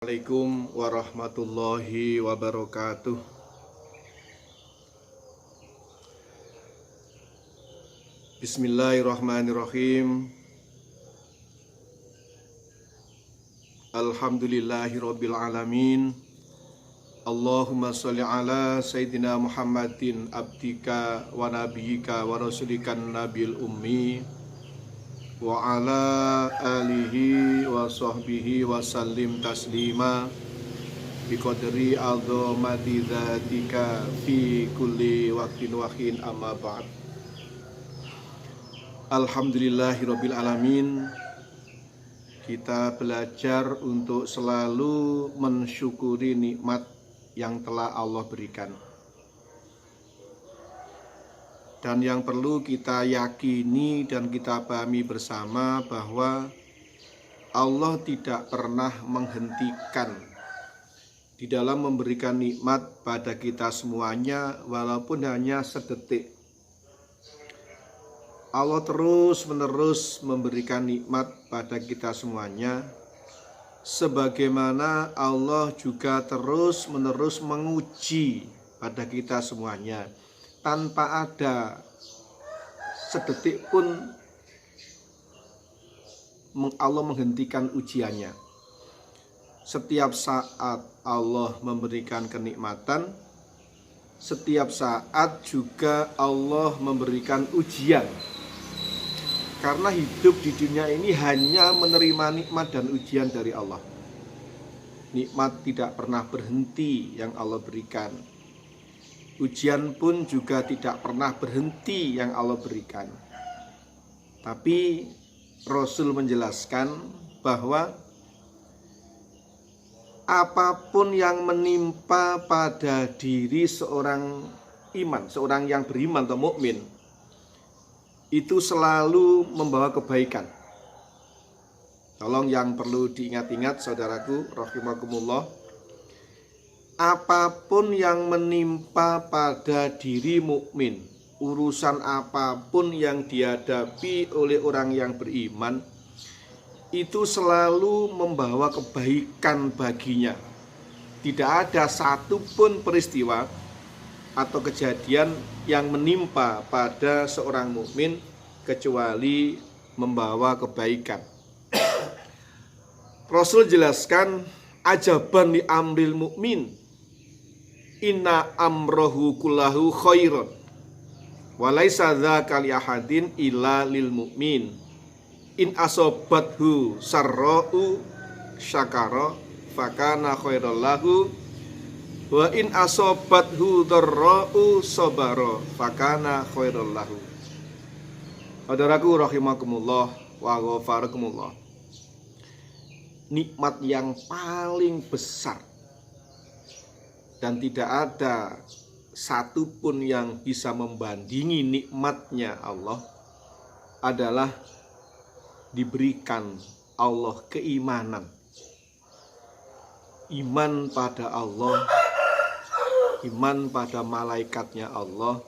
Assalamualaikum warahmatullahi wabarakatuh. Bismillahirrahmanirrahim. Alhamdulillahirabbil alamin. Allahumma sholli ala sayyidina Muhammadin abdika wa nabiyyika wa rasulikan nabil ummi wa ala alihi wa sahbihi wa sallim taslima biqadri azamati dzatika fi kulli waqtin wa hin amma ba'd. Alhamdulillahirabbil alamin. Kita belajar untuk selalu mensyukuri nikmat yang telah Allah berikan. Dan yang perlu kita yakini dan kita pahami bersama bahwa Allah tidak pernah menghentikan di dalam memberikan nikmat pada kita semuanya, walaupun hanya sedetik. Allah terus-menerus memberikan nikmat pada kita semuanya, sebagaimana Allah juga terus-menerus menguji pada kita semuanya. Tanpa ada sedetik pun Allah menghentikan ujiannya. Setiap saat Allah memberikan kenikmatan, setiap saat juga Allah memberikan ujian. Karena hidup di dunia ini hanya menerima nikmat dan ujian dari Allah. Nikmat tidak pernah berhenti yang Allah berikan. Ujian pun juga tidak pernah berhenti yang Allah berikan. Tapi Rasul menjelaskan bahwa apapun yang menimpa pada diri seorang iman, seorang yang beriman atau mukmin, itu selalu membawa kebaikan. Tolong yang perlu diingat-ingat saudaraku rahimakumullah. Apapun yang menimpa pada diri mukmin, urusan apapun yang dihadapi oleh orang yang beriman, itu selalu membawa kebaikan baginya. Tidak ada satupun peristiwa atau kejadian yang menimpa pada seorang mukmin kecuali membawa kebaikan. Rasul jelaskan, ajaban li amril mukmin, inna amrohu kullahu khairon walaisa dzaka li ahadin illa lil mu'min in asobathu sarra'u syakara fakana khairal lahu wa in asobathu dharra'u sabara fakana khairal lahu. Saudaraku rahimakumullah wa ghafarakumullah, nikmat yang paling besar dan tidak ada satupun yang bisa membandingi nikmatnya Allah adalah diberikan Allah keimanan. Iman pada Allah, iman pada malaikatnya Allah,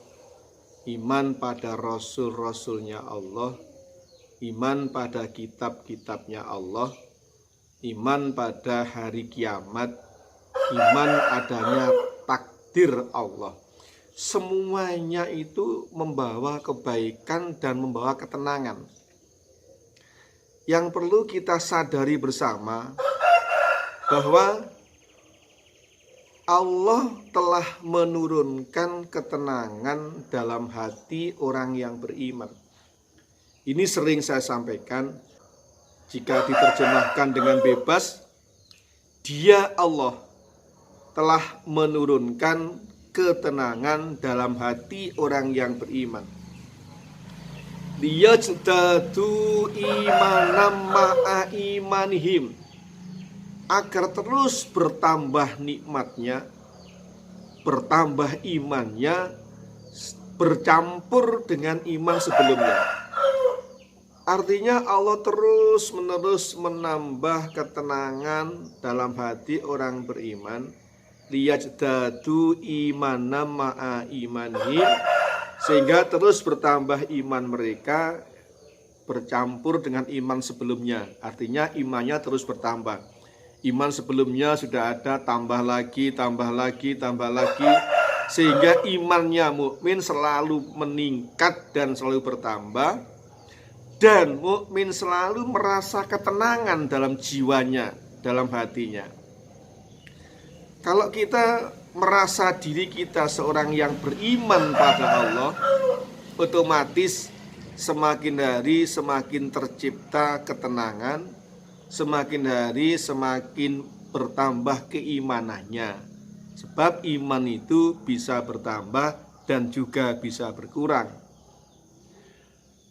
iman pada rasul-rasulnya Allah, iman pada kitab-kitabnya Allah, iman pada hari kiamat, iman adanya takdir Allah. Semuanya itu membawa kebaikan dan membawa ketenangan. Yang perlu kita sadari bersama bahwa Allah telah menurunkan ketenangan dalam hati orang yang beriman. Ini sering saya sampaikan, jika diterjemahkan dengan bebas, Dia Allah telah menurunkan ketenangan dalam hati orang yang beriman. Liyajdadu imanam ma'a imanihim, agar terus bertambah nikmatnya, bertambah imannya, bercampur dengan iman sebelumnya. Artinya Allah terus-menerus menambah ketenangan dalam hati orang beriman. Liyajdadu imanam ma'a imanihim, sehingga terus bertambah iman mereka bercampur dengan iman sebelumnya. Artinya imannya terus bertambah. Iman sebelumnya sudah ada, tambah lagi, sehingga imannya mukmin selalu meningkat dan selalu bertambah, dan mukmin selalu merasa ketenangan dalam jiwanya, dalam hatinya. Kalau kita merasa diri kita seorang yang beriman pada Allah, otomatis semakin hari semakin tercipta ketenangan, semakin hari semakin bertambah keimanannya. Sebab iman itu bisa bertambah dan juga bisa berkurang.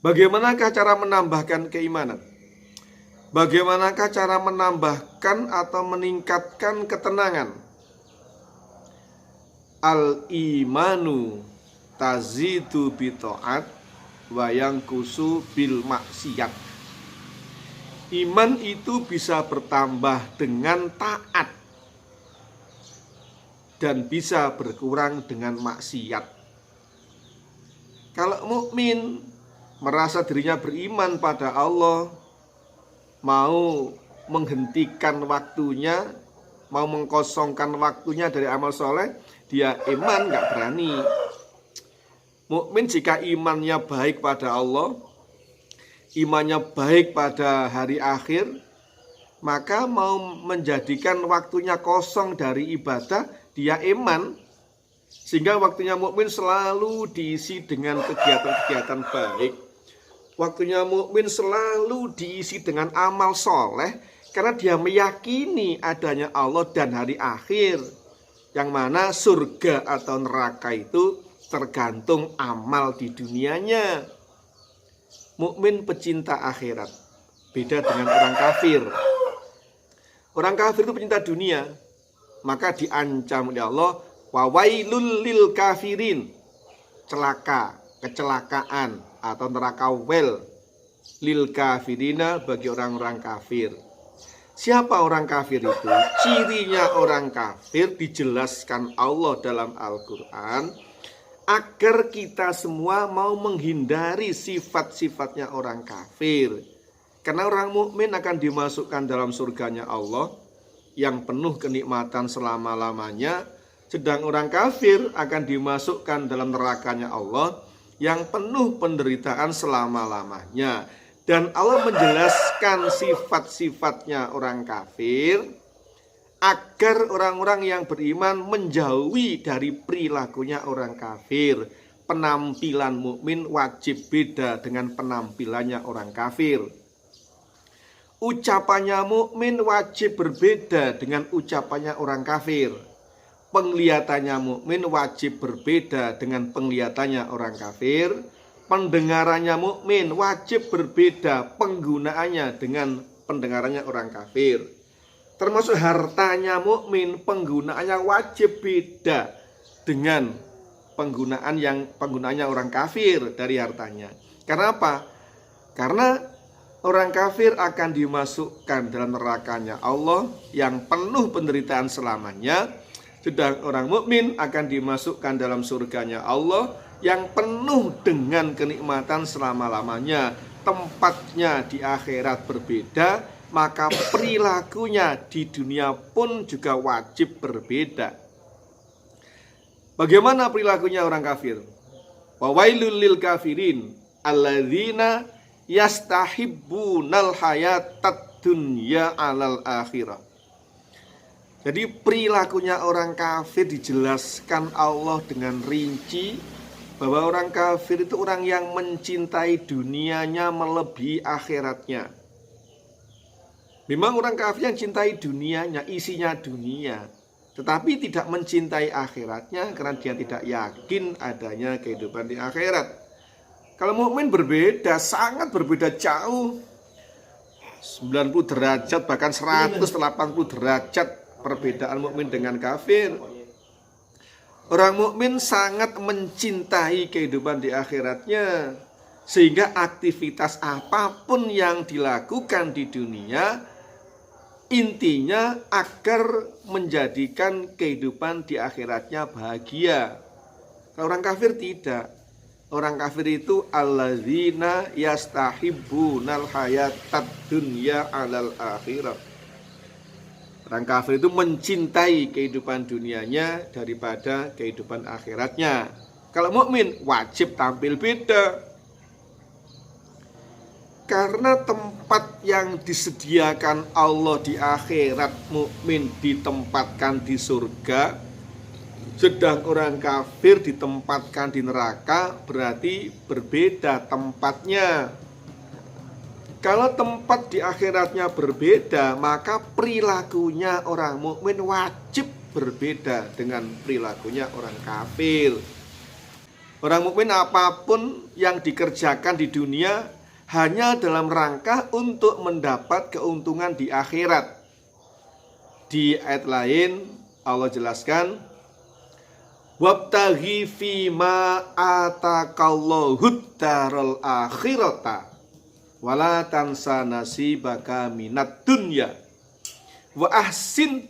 Bagaimanakah cara menambahkan keimanan? Bagaimanakah cara menambahkan atau meningkatkan ketenangan? Al-imanu tazidu bito'at wa yankusu bil maksiat. Iman itu bisa bertambah dengan taat dan bisa berkurang dengan maksiat. Kalau mukmin merasa dirinya beriman pada Allah, mau menghentikan waktunya, mau mengkosongkan waktunya dari amal soleh, dia iman gak berani. Mukmin jika imannya baik pada Allah, imannya baik pada hari akhir, maka mau menjadikan waktunya kosong dari ibadah, dia iman. Sehingga waktunya mukmin selalu diisi dengan kegiatan-kegiatan baik. Waktunya mukmin selalu diisi dengan amal soleh, karena dia meyakini adanya Allah dan hari akhir, yang mana surga atau neraka itu tergantung amal di dunianya. Mukmin pecinta akhirat, beda dengan orang kafir. Orang kafir itu pecinta dunia, maka diancam oleh Allah, wa wailul lil kafirin, celaka, kecelakaan atau neraka wel, lil kafirina, bagi orang-orang kafir. Siapa orang kafir itu? Cirinya orang kafir dijelaskan Allah dalam Al-Quran, agar kita semua mau menghindari sifat-sifatnya orang kafir. Karena orang mukmin akan dimasukkan dalam surganya Allah yang penuh kenikmatan selama-lamanya, sedang orang kafir akan dimasukkan dalam nerakanya Allah yang penuh penderitaan selama-lamanya. Dan Allah menjelaskan sifat-sifatnya orang kafir agar orang-orang yang beriman menjauhi dari perilakunya orang kafir. Penampilan mukmin wajib beda dengan penampilannya orang kafir. Ucapannya mukmin wajib berbeda dengan ucapannya orang kafir. Penglihatannya mukmin wajib berbeda dengan penglihatannya orang kafir. Pendengarannya mukmin wajib berbeda penggunaannya dengan pendengarannya orang kafir. Termasuk hartanya mukmin, penggunaannya wajib beda dengan penggunaannya orang kafir dari hartanya. Karena apa? Karena orang kafir akan dimasukkan dalam nerakanya Allah yang penuh penderitaan selamanya, sedang orang mukmin akan dimasukkan dalam surganya Allah yang penuh dengan kenikmatan selama-lamanya. Tempatnya di akhirat berbeda, maka perilakunya di dunia pun juga wajib berbeda. Bagaimana perilakunya orang kafir? Wa wailul lil kafirin alladzina yastahibbunal hayatad dunya alal akhirah. Jadi perilakunya orang kafir dijelaskan Allah dengan rinci, bahwa orang kafir itu orang yang mencintai dunianya melebihi akhiratnya. Memang orang kafir yang cintai dunianya, isinya dunia, tetapi tidak mencintai akhiratnya karena dia tidak yakin adanya kehidupan di akhirat. Kalau mukmin berbeda, sangat berbeda jauh, 90 derajat bahkan 180 derajat perbedaan mukmin dengan kafir. Orang mukmin sangat mencintai kehidupan di akhiratnya, sehingga aktivitas apapun yang dilakukan di dunia intinya agar menjadikan kehidupan di akhiratnya bahagia. Kalau orang kafir tidak. Orang kafir itu alladzina yastahibbunal hayatad dunya alal akhirah. Orang kafir itu mencintai kehidupan dunianya daripada kehidupan akhiratnya. Kalau mukmin wajib tampil beda. Karena tempat yang disediakan Allah di akhirat, mukmin ditempatkan di surga, sedang orang kafir ditempatkan di neraka, berarti berbeda tempatnya. Kalau tempat di akhiratnya berbeda, maka perilakunya orang mukmin wajib berbeda dengan perilakunya orang kafir. Orang mukmin apapun yang dikerjakan di dunia hanya dalam rangka untuk mendapat keuntungan di akhirat. Di ayat lain Allah jelaskan, wabtaghi fima atakallahu daral akhirata wala tansa nasibaka minad dunya wa ahsin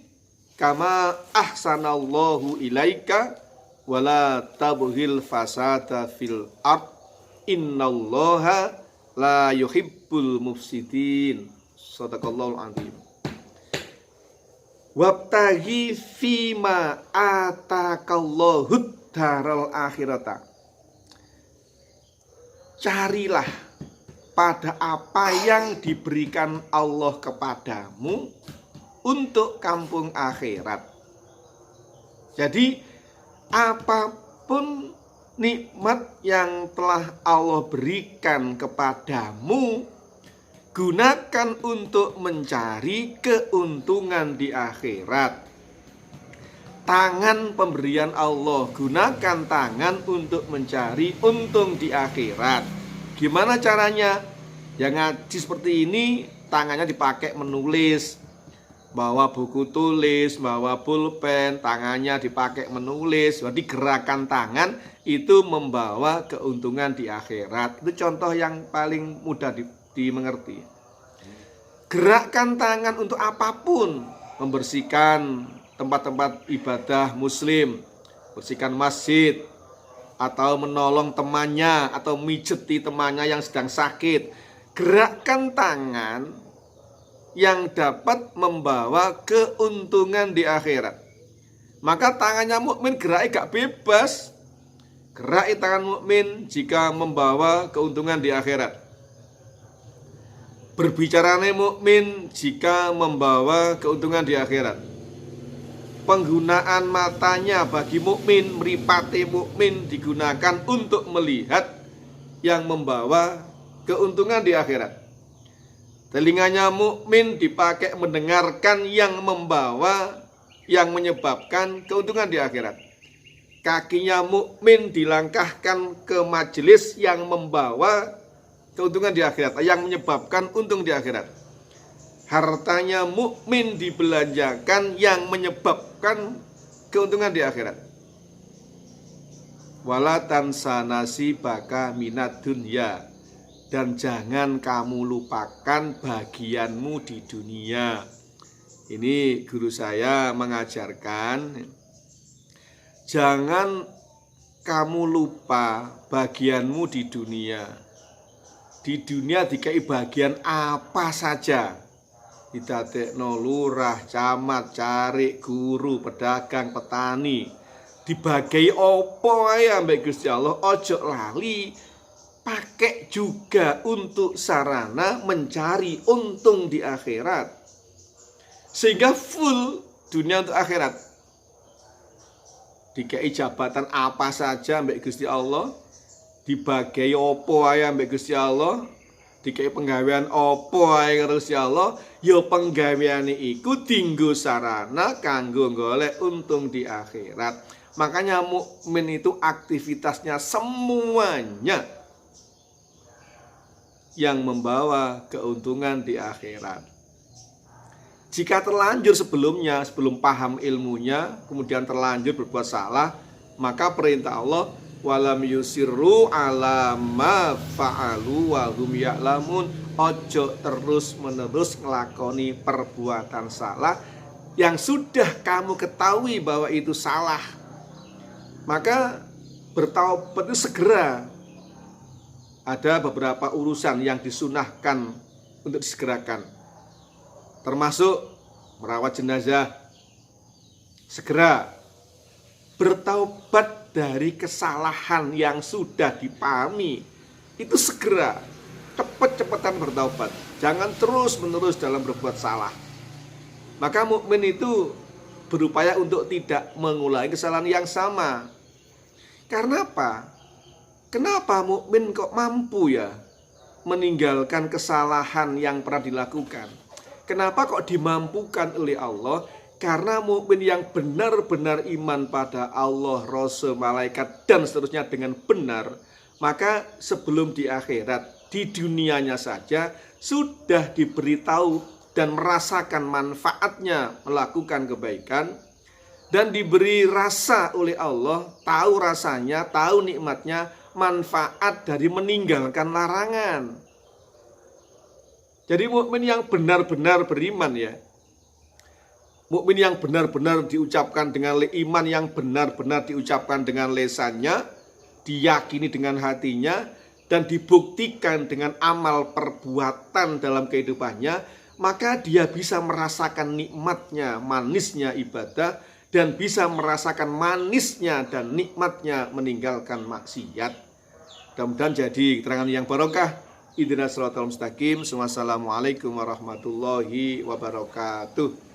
kama ahsanallahu ilaika wala tabghil fasada fil ard innallaha la yuhibbul mufsidin. Shadaqallahul azim. Wabtaghi fima atakallahu daral akhirata. Carilah pada apa yang diberikan Allah kepadamu untuk kampung akhirat. Jadi apapun nikmat yang telah Allah berikan kepadamu, gunakan untuk mencari keuntungan di akhirat. Tangan pemberian Allah, gunakan tangan untuk mencari untung di akhirat. Gimana caranya? Yang ngaji seperti ini, tangannya dipakai menulis, bawa buku tulis, bawa pulpen, tangannya dipakai menulis. Berarti gerakan tangan itu membawa keuntungan di akhirat. Itu contoh yang paling mudah dimengerti. Gerakkan tangan untuk apapun, membersihkan tempat-tempat ibadah muslim, bersihkan masjid, atau menolong temannya, atau mijeti temannya yang sedang sakit. Gerakkan tangan yang dapat membawa keuntungan di akhirat. Maka tangannya mukmin geraknya gak bebas. Gerak tangan mukmin jika membawa keuntungan di akhirat. Berbicaranya mukmin jika membawa keuntungan di akhirat. Penggunaan matanya bagi mukmin, mripate mukmin digunakan untuk melihat yang membawa keuntungan di akhirat. Telinganya mukmin dipakai mendengarkan yang membawa, yang menyebabkan keuntungan di akhirat. Kakinya mukmin dilangkahkan ke majelis yang membawa keuntungan di akhirat, yang menyebabkan untung di akhirat. Hartanya mukmin dibelanjakan yang menyebabkan keuntungan di akhirat. Wala tansa nasibaka minad dunya, dan jangan kamu lupakan bagianmu di dunia. Ini guru saya mengajarkan, jangan kamu lupa bagianmu di dunia. Di dunia dikai bagian apa saja. Didadekno lurah, camat, carik, guru, pedagang, petani. Dibagai opo ae ambek Gusti Allah, ojo lali pakai juga untuk sarana mencari untung di akhirat. Sehingga full dunia untuk akhirat. Dikai jabatan apa saja ambek Gusti Allah, dibagai opo ae ambek Gusti Allah, dikai penggawean opo ae karo Gusti Allah, ya penggaweane iku dinggo sarana kanggo golek untung di akhirat. Makanya mukmin itu aktivitasnya semuanya yang membawa keuntungan di akhirat. Jika terlanjur sebelumnya, sebelum paham ilmunya, kemudian terlanjur berbuat salah, maka perintah Allah, walam yusirru ala ma fa'alu wa hum ya'lamun, ojo terus menerus ngelakoni perbuatan salah yang sudah kamu ketahui bahwa itu salah. Maka bertaubat itu segera. Ada beberapa urusan yang disunahkan untuk disegerakan, termasuk merawat jenazah, segera bertaubat dari kesalahan yang sudah dipahami. Itu segera, cepat-cepatan bertaubat. Jangan terus-menerus dalam berbuat salah. Maka mukmin itu berupaya untuk tidak mengulangi kesalahan yang sama. Karena apa? Kenapa mukmin kok mampu ya meninggalkan kesalahan yang pernah dilakukan? Kenapa kok dimampukan oleh Allah? Karena mukmin yang benar-benar iman pada Allah, Rasul, malaikat, dan seterusnya dengan benar, maka sebelum di akhirat, di dunianya saja sudah diberitahu dan merasakan manfaatnya melakukan kebaikan, dan diberi rasa oleh Allah, tahu rasanya, tahu nikmatnya, manfaat dari meninggalkan larangan. Jadi mukmin yang benar-benar beriman ya, mukmin yang benar-benar diucapkan dengan iman yang benar-benar diucapkan dengan lesannya, diyakini dengan hatinya, dan dibuktikan dengan amal perbuatan dalam kehidupannya, maka dia bisa merasakan nikmatnya, manisnya ibadah, dan bisa merasakan manisnya dan nikmatnya meninggalkan maksiat. Mudah-mudahan jadi keterangan yang barokah. Ihdinas siratal mustaqim. Wassalamualaikum warahmatullahi wabarakatuh.